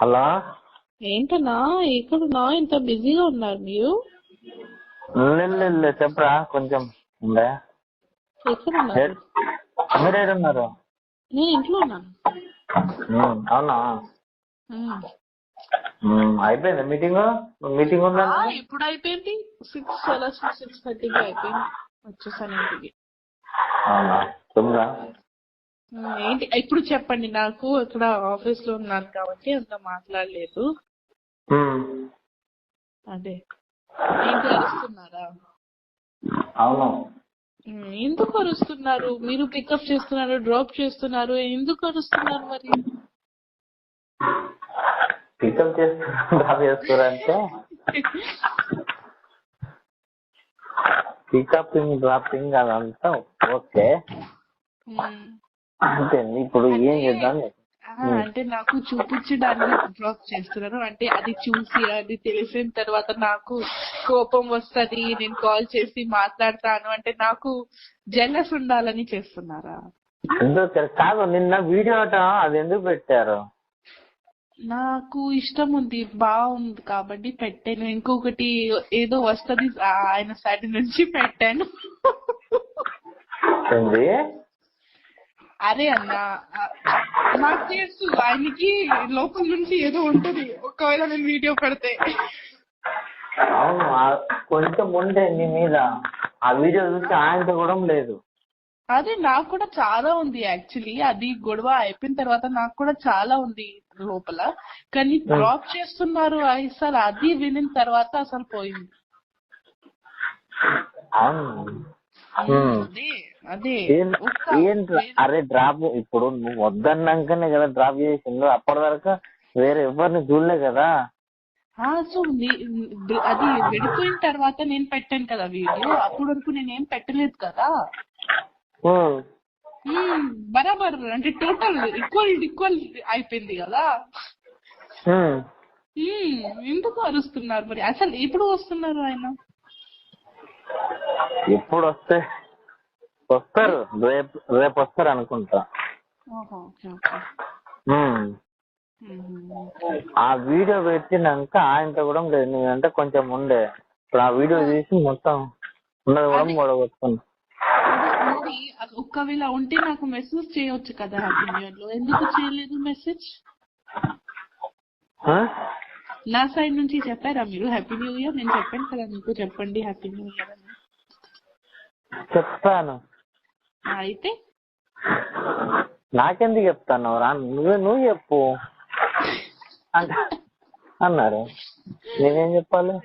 Hello. ఏంటన్నా ఎక్కడున్నా ఇంత బిజీగా ఉన్నారు మీరు? చెప్పరా కొంచెం ఉండే. ఎక్కడున్నారు? మీరేడున్నారు? నేను ఇంట్లో ఉన్నాను. అవునా? అయిపోయింది మీటింగ్ ఉందా? ఇప్పుడు అయిపోయింది 6:30కి అయిపోయింది. వచ్చేసాను ఇంటికి. అవునా? తొమ్మిదా? ఏంటి ఇప్పుడు చెప్పండి. నాకు ఇక్కడ ఆఫీస్ లో ఉన్నాను కాబట్టి అంత మాట్లాడలేదు. అదే ఏంటి అరుస్తున్నారా? అవును. ఎందుకు అరుస్తున్నారు? మీరు పికప్ చేస్తున్నారు, డ్రాప్ చేస్తున్నారు, ఎందుకు అరుస్తున్నారు మరి? పికప్ చేస్తారంటే పికపింగ్ డ్రాపింగ్ అదంతా ఓకే. అంతే. ఇప్పుడు ఏం చేద్దాం అంటే నాకు చూపించడానికి డ్రాప్ చేస్తున్నారు. అంటే అది చూసి అది తెలిసిన తర్వాత నాకు కోపం వస్తుంది, నేను కాల్ చేసి మాట్లాడతాను అంటే నాకు జెలస్ ఉండాలని చేస్తున్నారా? ఎందుకు కాదు, నిన్న వీడియో అది ఎందుకు పెట్టారు? నాకు ఇష్టం ఉంది, బాగుంది కాబట్టి పెట్టాను. ఇంకొకటి ఏదో వస్తుంది ఆయన సైడ్ నుంచి పెట్టాను. అరే అన్న, నాకు తెలుసు ఆయనకి లోపల నుంచి ఏదో ఉంటది ఒకవేళ నేను వీడియో పెడితే. అవును, కొంచెం ఉండే నీ మీద. ఆ వీడియో చూసి ఆయనతో కూడా లేదు. అదే నాకు కూడా చాలా ఉంది యాక్చువల్లీ. అది గొడవ అయిపోయిన తర్వాత నాకు కూడా చాలా ఉంది లోపల. కానీ డ్రాప్ చేస్తున్నారు అసలు అది వినిన తర్వాత అసలు పోయింది. అదే అరే డ్రాప్ ఇప్పుడు నువ్వు వద్దన్నాకనే కదా డ్రాప్ చేసిండు. అప్పటివరకు వేరే ఎవరిని చూడలే కదా. సో అది విడిపోయిన తర్వాత నేను పెట్టాను కదా వీడియో. అప్పటి వరకు నేనేం పెట్టలేదు కదా. బరాబర్ అంటే టోటల్ ఈక్వల్ అయిపోయింది కదా. ఎందుకు అరుస్తున్నారు మరి? అసలు ఎప్పుడు వస్తున్నారు ఆయన? ఎప్పుడు వస్తారు? రేపు వస్తారు అనుకుంటా. ఆ వీడియో పెట్టినాక ఆయనతో కూడా లేదు. నువ్వంటే కొంచెం ఉండే. ఇప్పుడు ఆ వీడియో తీసి మొత్తం ఉన్నది కూడా మూడగొట్టుకున్నా. ఒక్కవేళ ఉంటే నాకు మెసేజ్ చేయొచ్చు కదా హ్యాపీ న్యూ ఇయర్ లో. ఎందుకు చేయలేదు మెసేజ్? నా సైడ్ నుంచి చెప్పారా మీరు హ్యాపీ న్యూ ఇయర్? నేను చెప్పాను కదా మీకు చెప్పండి హ్యాపీ న్యూ ఇయర్ అని. చెప్తాను. అయితే నాకెందుకు చెప్తాను రా? నువ్వు చెప్పు అన్నారు. నేనేం చెప్పాలి?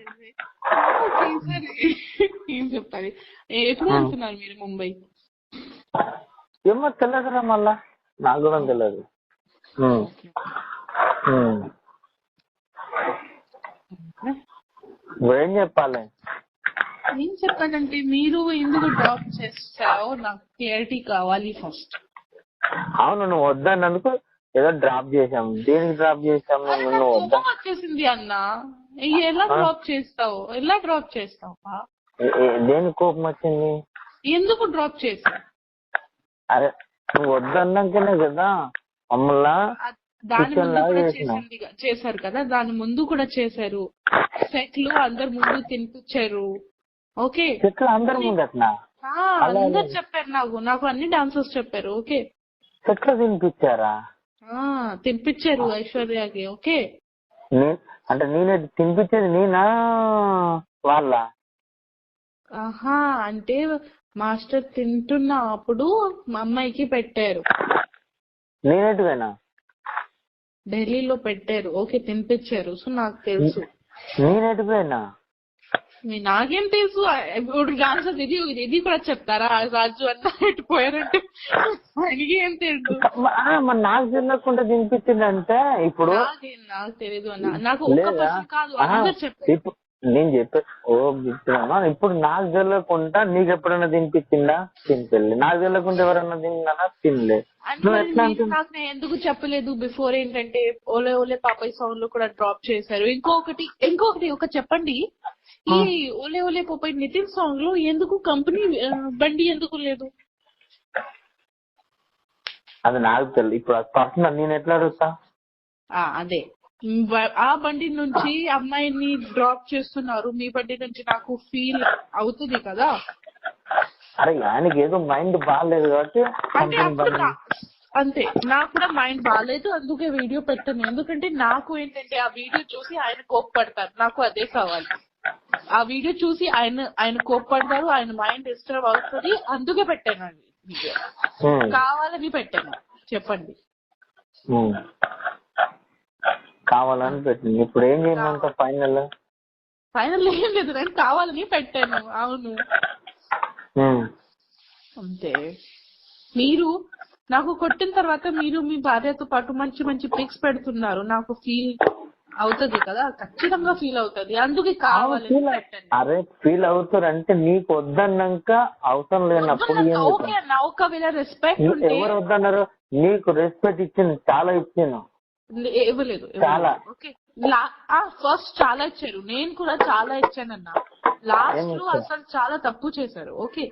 ఏం చెప్పాలి? ఎప్పుడు వెళ్తున్నారు మీరు ముంబై? ఏమో తెలియదురా, మళ్ళా నాకు కూడా తెలియదు. నువ్వేం చెప్పాలి? ఏం చెప్పాలంటే మీరు ఎందుకు డ్రాప్ చేస్తావో నాకు క్లారిటీ కావాలి ఫస్ట్. అవును, నువ్వు వద్దన్నందుకు ఏదో డ్రాప్ చేసాం. దేనికి డ్రాప్ చేసాం? కోపం వచ్చేసింది అన్న. ఎలా డ్రాప్ చేస్తావు? దేనికి కోపం వచ్చింది? ఎందుకు డ్రాప్ చేసావు? అరే నువ్వు వద్దన్నాకనే కదా మమ్మల్ని దాని ముందు కూడా చేశారు కదా. దాని ముందు కూడా చేశారు. సెట్లు అందరు ముందు తినిపించారు. ఓకే, అందరు ముందు అట్లా అందరు చెప్పారు. నాకు అన్ని డాన్సర్స్ చెప్పారు. ఓకే, సెట్లు తినిపించారా? తినిపించారు ఐశ్వర్యకి. ఓకే, అంటే నేనే తినిపించేది నేనా వాళ్ళ? అంటే మాస్టర్ తింటున్న అప్పుడు మా అమ్మాయికి పెట్టారు. నేనేటివేనా? ఢిల్లీలో పెట్టారు. ఓకే, తినిపించారు. సో నాకు తెలుసు. నేనేటివేనా? నాకేం తెలుసు? ఇప్పుడు డాన్సర్ ఇది కూడా చెప్తారా? రాజు అన్న ఎట్టిపోయారంటే ఆయనకి ఏం తెలుసు? మరి నాకు తెలియకుండా తినిపించిందంటే ఇప్పుడు నాకు తెలీదు అన్న. నాకు ఒక్క పర్సన్ కాదు, అందరు చెప్పారు. నేను చెప్పే ఇప్పుడు నాకు తెలియకుండా నీకు ఎప్పుడైనా తినిపించిందా? తినిపెళ్ళి. నాకు తెలియకుండా ఎవరన్నా తిన్నానా? తినలేదు. నాకు నేను ఎందుకు చెప్పలేదు బిఫోర్ ఏంటంటే ఓలే ఓలే పాపయ్య సాంగ్ లో కూడా డ్రాప్ చేశారు. ఇంకొకటి ఒక చెప్పండి. ఈ ఓలే ఓలే పాపయ్య నితిన్ సాంగ్ లో ఎందుకు కంపెనీ బండి ఎందుకు లేదు? అది నాకు తెలియదు. ఇప్పుడు పర్సనల్ నేను ఎట్లా అడుగుతా? అదే ఆ బండి నుంచి అమ్మాయిని డ్రాప్ చేస్తున్నారు, మీ బండి నుంచి నాకు ఫీల్ అవుతుంది కదా. అరే ఆయనకి ఏదో మైండ్ బాగాలేదు కాబట్టి అంటే అప్పుడు అంతే, నాకు కూడా మైండ్ బాగాలేదు, అందుకే వీడియో పెట్టాను. ఎందుకంటే నాకు ఏంటంటే ఆ వీడియో చూసి ఆయన కోప్పడతారు, నాకు అదే కావాలి. ఆ వీడియో చూసి ఆయన కోప్పడతారు, ఆయన మైండ్ డిస్టర్బ్ అవుతుంది, అందుకే పెట్టాను అది వీడియో. కావాలని పెట్టాను, చెప్పండి. కావాలని పెట్టింది. ఇప్పుడు ఏం చేయమంట ఫైనల్ ఏం లేదు, నేను కావాలని పెట్టాను. అవును అంతే. మీరు నాకు కొట్టిన తర్వాత మీరు మీ భార్యతో పాటు మంచి మంచి పిక్స్ పెడుతున్నారు, నాకు ఫీల్ అవుతుంది కదా, ఖచ్చితంగా ఫీల్ అవుతుంది, అందుకే కావాలని పెట్టండి. అరే ఫీల్ అవుతారంటే నీకు వద్దన్నాక అవసరం లేనప్పుడు ఓకే అన్న, ఒకవేళ రెస్పెక్ట్ ఉంటే. ఎవరు వద్దన్నారు? నీకు రెస్పెక్ట్ ఇచ్చింది, చాలా ఇచ్చాను. ఇవ్వలేదు చాలా. ఓకే, ఫస్ట్ చాలా ఇచ్చారు, నేను కూడా చాలా ఇచ్చానన్నా. లాస్ట్ లో అసలు చాలా తప్పు చేశారు. ఓకే,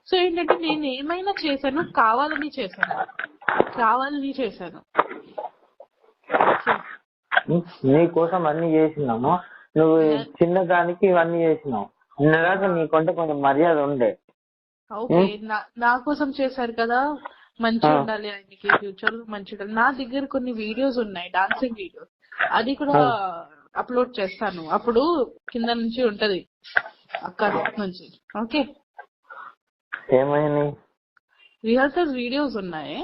సో ఏంటంటే నేను ఏమైనా చేశాను, కావాలని చేశాను. నీ కోసం అన్ని చేసినాము, నువ్వు చిన్నదానికి ఇవన్నీ చేసినావు. నిన్నదాకా నీకంటే కొంచెం మర్యాద ఉండే. ఓకే, నా కోసం చేశారు కదా, మంచిగా ఉండాలి ఆయనకి, ఫ్యూచర్ లో మంచిగా ఉండాలి. నా దగ్గర కొన్ని వీడియోస్ ఉన్నాయి, డాన్సింగ్ వీడియోస్, అది కూడా అప్లోడ్ చేస్తాను. అప్పుడు కింద నుంచి ఉంటది, అక్కడ నుంచి. ఓకే, ఏమైంది? రిహర్సల్ వీడియోస్ ఉన్నాయి,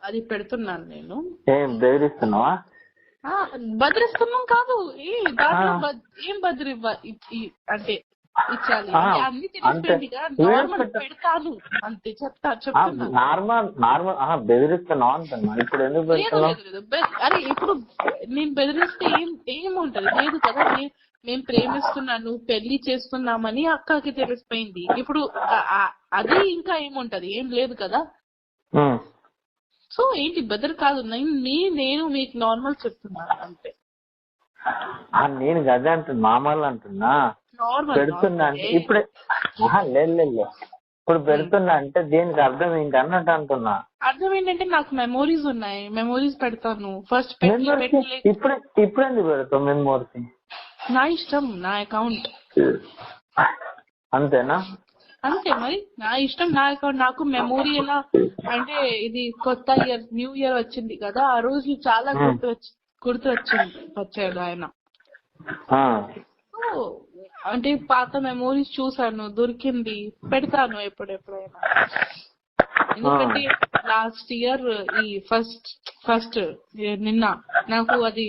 అది పెడుతున్నాను నేను. ఏం బెదిరిస్తున్నావా? బెదిరిస్తున్నాం కాదు, ఏం బెదిరి అంటే ఇచ్చాలి అన్ని తెలిసిపోయింది కదా, నార్మల్ పెడతాను అంతే, చెప్తాను. నార్మల్ బెదిరిస్తున్నావు అంటున్నా. ఇప్పుడు ఎందుకు లేదు, అరే ఇప్పుడు నేను బెదిరిస్తే ఏముంటది? లేదు కదా, మేము ప్రేమిస్తున్నాను, పెళ్లి చేస్తున్నామని అక్కకి తెలిసిపోయింది. ఇప్పుడు అది ఇంకా ఏముంటది? ఏం లేదు కదా. సో ఏంటి బెదర్ కాదు, నేను మీకు నార్మల్ చెప్తున్నాను అంతే. నేను గదే అంటున్నా, మామూలు అంటున్నా. పెడుతున్నా అంటే ఇప్పుడే లేదు, ఇప్పుడు పెడుతున్నా అంటే దేనికి అర్థం ఏంటి అన్నట్టు అంటున్నా. అర్థం ఏంటంటే నాకు మెమోరీస్ ఉన్నాయి, మెమోరీస్ పెడతాను. ఫస్ట్ ఇప్పుడు ఎందుకు పెడతావు మెమోరీస్? నా ఇష్టం, నా అకౌంట్ అంతేనా? అంతే మరి, నా ఇష్టం, నా అకౌంట్. నాకు మెమోరీ ఎలా అంటే, ఇది కొత్త ఇయర్, న్యూ ఇయర్ వచ్చింది కదా, ఆ రోజు చాలా వచ్చాడు ఆయన. అంటే పాత మెమోరీస్ చూసాను, దొరికింది, పెడతాను ఎప్పుడెప్పుడైనా. ఎందుకంటే లాస్ట్ ఇయర్ ఈ ఫస్ట్ నిన్న నాకు అది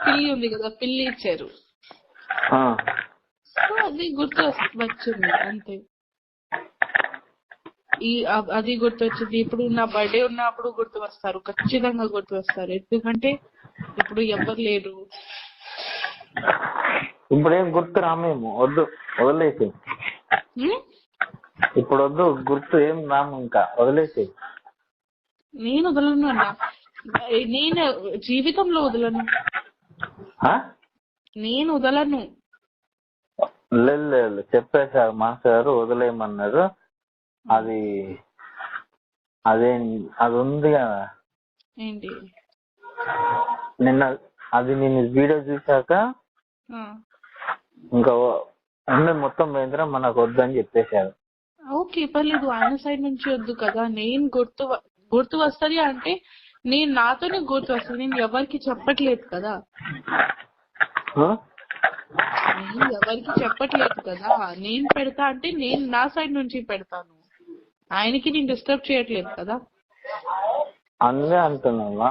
పిల్లి ఉంది కదా, పిల్లి ఇచ్చారు, సో అది గుర్తు వచ్చింది అంతే. అది గుర్తు వచ్చింది. ఇప్పుడు నా బర్త్డే ఉన్నప్పుడు గుర్తు వస్తారు, ఖచ్చితంగా గుర్తు వస్తారు. ఎందుకంటే ఇప్పుడు ఎవరు లేరు. ఇప్పుడేం గుర్తు రామేమో, వద్దు, వదిలేసి. ఇప్పుడు వద్దు, గుర్తు ఏం రాము, ఇంకా వదిలేసి. నేను వదలను అన్న, నేను జీవితంలో వదలను, నేను వదలను. లేదు చెప్పేశారు మాస్టర్ గారు, వదిలేయమన్నారు. అది ఉంది కదా ఏంటి, నేను వీడియో చూసాక ఇంకా మొత్తం పోయిందిరా, మనకు వద్దు అని చెప్పేశారు. ఓకే పర్లేదు, ఆయన సైడ్ నుంచి వద్దు కదా. నేను గుర్తు వస్తుంది అంటే నేను నాతోనే గుర్తు వస్తుంది, నేను ఎవరికి చెప్పట్లేదు కదా, నేను పెడతా అంటే నేను నా సైడ్ నుంచి పెడతాను, ఆయనకి నేను డిస్టర్బ్ చేయట్లేదు కదా. అదే అంటున్నావా?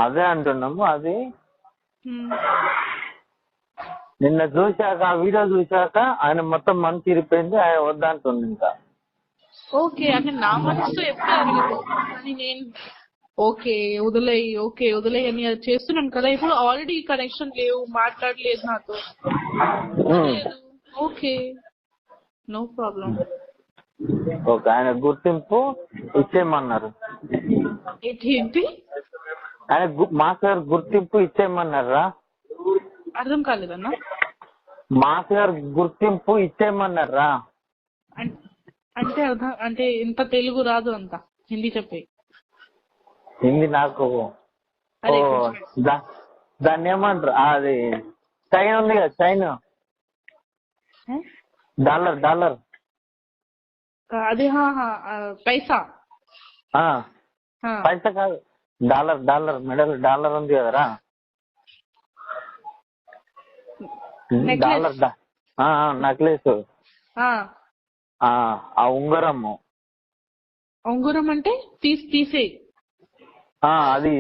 అదే అంటున్నాము. అది నిన్న చూశాక, ఆ వీడియో చూశాక ఆయన మొత్తం మనసు ఇరిపోయింది, ఆయన వద్దంటుంది ఇంకా. ఓకే అంటే నా మనసుతో ఎప్పుడు అరగదు, కానీ నేను ఓకే వదిలేయి అని చేస్తున్నాను కదా. ఇప్పుడు ఆల్రెడీ కనెక్షన్ లేవు, మాట్లాడలేదు నాతో, ఓకే నో ప్రాబ్లం. ఓకే, ఆయన గుర్తింపు ఇచ్చేయమన్నారు. ఏంటి? ఆయన మాస్టర్ గారు గుర్తింపు ఇచ్చేయమన్నారా? అర్థం కాలేదన్నా. మాస్టర్ గారు గుర్తింపు ఇచ్చేయమన్నారా అంటే అర్థం అంటే ఇంత తెలుగు రాదు, అంత హిందీ చెప్పే. ఇది నాకు అదే ఓ దాన్ని ఏమంటారు అది చైన్ ఉంది కదా చైన్ డాలర్ అది పైసా పైసా కాదు డాలర్ మెడల్ డాలర్ ఉంది కదరా డాలర్ నెక్లెస్ ఆ ఉంగరము అంటే తీసే అది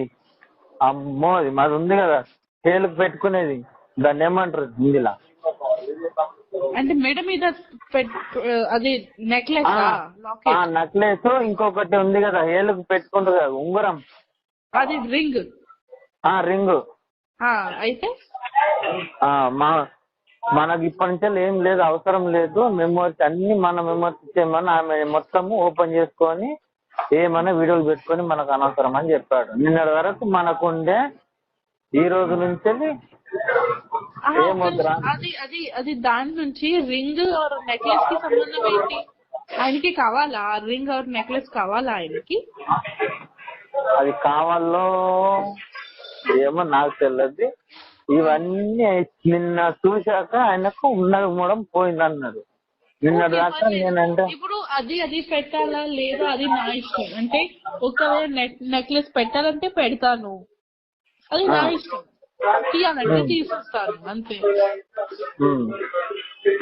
అమ్మో అది మాది ఉంది కదా చేలుకు పెట్టుకునేది దాన్ని ఏమంటారు హిందీలా అంటే మెడ మీద అది నెక్లెస్ నెక్లెస్ ఇంకొకటి ఉంది కదా ఏలుకు పెట్టుకుంటారు కదా ఉంగరం అది రింగ్ అయితే మనకి ఇప్పటి నుంచే ఏం లేదు అవసరం లేదు మెమోరీస్ అన్ని మన మెమోరీస్ ఇచ్చేయమని ఆమె మొత్తము ఓపెన్ చేసుకొని ఏమైనా వీడియోలు పెట్టుకొని మనకు అనవసరం అని చెప్పాడు. నిన్నటి వరకు మనకుండే ఈ రోజు నుంచి అది దాని నుంచి రింగ్ ఆర్ నెక్లెస్ కి సంబంధం ఏంటి? ఆయనకి కావాలా రింగ్ ఆర్ నెక్లెస్ కావాలా ఆయనకి? అది కావాలో ఏమో నాకు తెలియదు. ఇవన్నీ నిన్న చూశాక ఆయనకు ఉన్నది మూడం పోయింది అన్నాడు. నిన్నటి దాకా నేనంటే ఇప్పుడు అది పెట్టాలా లేదా అది నా ఇష్టం. అంటే ఒకవేళ నెక్లెస్ పెట్టాలంటే పెడతాను, అది నా ఇష్టం. తీయాలంటే తీసేస్తాను అంతే.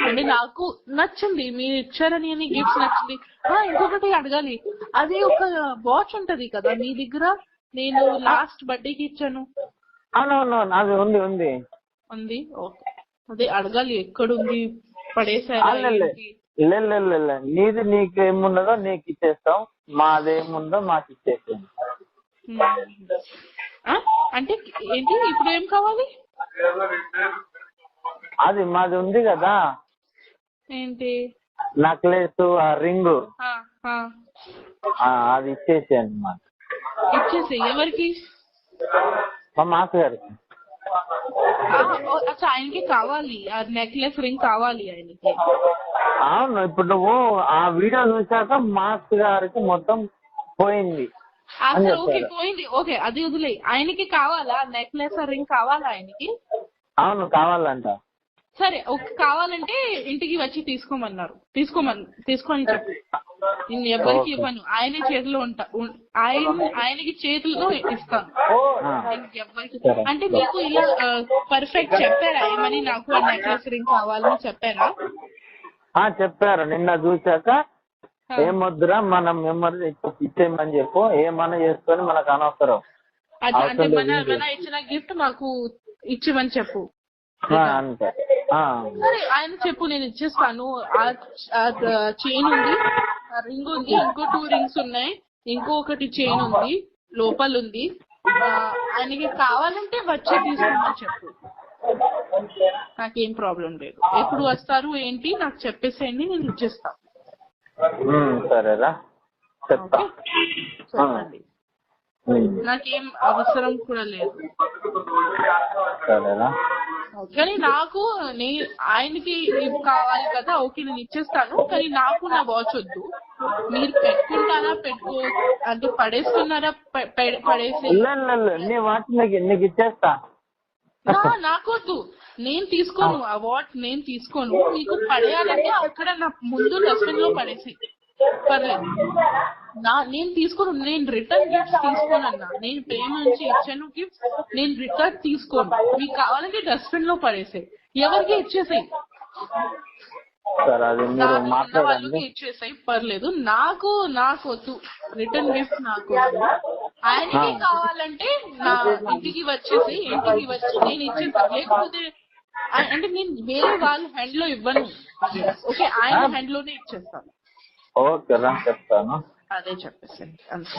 అంటే నాకు నచ్చింది, మీరు ఇచ్చారని అని గిఫ్ట్స్ నచ్చింది. ఇంకొకటి అడగాలి, అది ఒక వాచ్ ఉంటది కదా మీ దగ్గర, నేను లాస్ట్ బర్త్డేకి ఇచ్చాను. అవునవును అది ఉంది. ఓకే, అదే అడగాలి ఎక్కడుంది, పడేసారా? నీది నీకేముండదో నీకు ఇచ్చేస్తాం, మాదేముందో మాకు ఇచ్చేస్తాం. అంటే ఏంటి ఇప్పుడు ఏం కావాలి? అది మాది ఉంది కదా ఏంటి నెక్లెస్ ఆ రింగ్ అది ఇచ్చేసి అన్నమాట. ఇచ్చేసి ఎవరికి? మా మాస్ గారికి. ఆయనకి కావాలి ఆ నెక్లెస్ రింగ్ కావాలి ఆయనకి. అవును, ఇప్పుడు నువ్వు ఆ వీడియో చూసాక మాస్ గారికి మొత్తం పోయింది. ఓకే పోయింది, ఓకే అది వదిలే. ఆయనకి కావాలా నెక్లెస్ రింగ్ కావాలా ఆయనకి? అవును కావాలంట. సరే కావాలంటే ఇంటికి వచ్చి తీసుకోమని చెప్పు. నేను ఎవరికి ఇవ్వను, ఆయన చేతిలో ఆయనకి చేతుల్లో ఇస్తాను. ఎవరికి అంటే మీకు ఇలా పర్ఫెక్ట్ చెప్పారా ఏమని, నాకు ఆ నెక్లెస్ రింగ్ కావాలని చెప్పారా? చెప్పారు. నిన్న చూసాక ఏమొద్దురా మనం మెమరీ ఇచ్చేయమని చెప్పు, ఏమన్నా చేసుకొని మనకు అనవసరం. అంటే మన ఇచ్చిన గిఫ్ట్ మాకు ఇచ్చేమని చెప్పు అంతే. సరే ఆయన చెప్పు, నేను ఇచ్చేస్తాను. చైన్ ఉంది, రింగ్ ఉంది, ఇంకో 2 రింగ్స్ ఉన్నాయి, ఇంకొకటి చైన్ ఉంది, లోపల ఉంది. ఆయనకి కావాలంటే వచ్చి తీసుకోమని చెప్పు, నాకేం ప్రాబ్లం లేదు. ఎప్పుడు వస్తారు ఏంటి నాకు చెప్పేసేయండి, నేను ఇచ్చేస్తాను. సరేరా చెప్పండి, నాకేం అవసరం కూడా లేదు. కానీ నాకు ఆయనకి కావాలి కదా, ఓకే నేను ఇచ్చేస్తాను. కానీ నాకు నా వాచ్ వద్దు. మీరు పెట్టుకుంటారా అంటే పడేస్తున్నారా? పడేసి నీ వాచ్ నీకు ఇచ్చేస్తా. నాకొద్దు, నేను తీసుకోను ఆ వాచ్, నేను తీసుకోను. మీకు పడేయాలంటే అక్కడ నా ముందు డస్ట్బిన్ లో పడేసి పర్లేదు. నేను తీసుకోను, నేను రిటర్న్ గిఫ్ట్స్ తీసుకోను అన్నా. నేను ప్రేమ నుంచి ఇచ్చాను గిఫ్ట్స్, నేను రిటర్న్ తీసుకోను. మీకు కావాలంటే డస్ట్బిన్ లో పడేసాయి, ఎవరికి ఇచ్చేసాయి, వాళ్ళకి ఇచ్చేసాయి, పర్లేదు. నాకు వద్దు రిటర్న్ గిఫ్ట్, నాకు ఆయనకి కావాలంటే నా ఇంటికి వచ్చి నేను ఇచ్చేస్తాను. లేకపోతే అంటే నేను వేరే వాళ్ళ హ్యాండ్ లో ఇవ్వను, ఓకే ఆయన హ్యాండ్ లోనే ఇచ్చేస్తాను. ఓకే రా చెప్తాను. అదే చెప్పేసండి అంతే.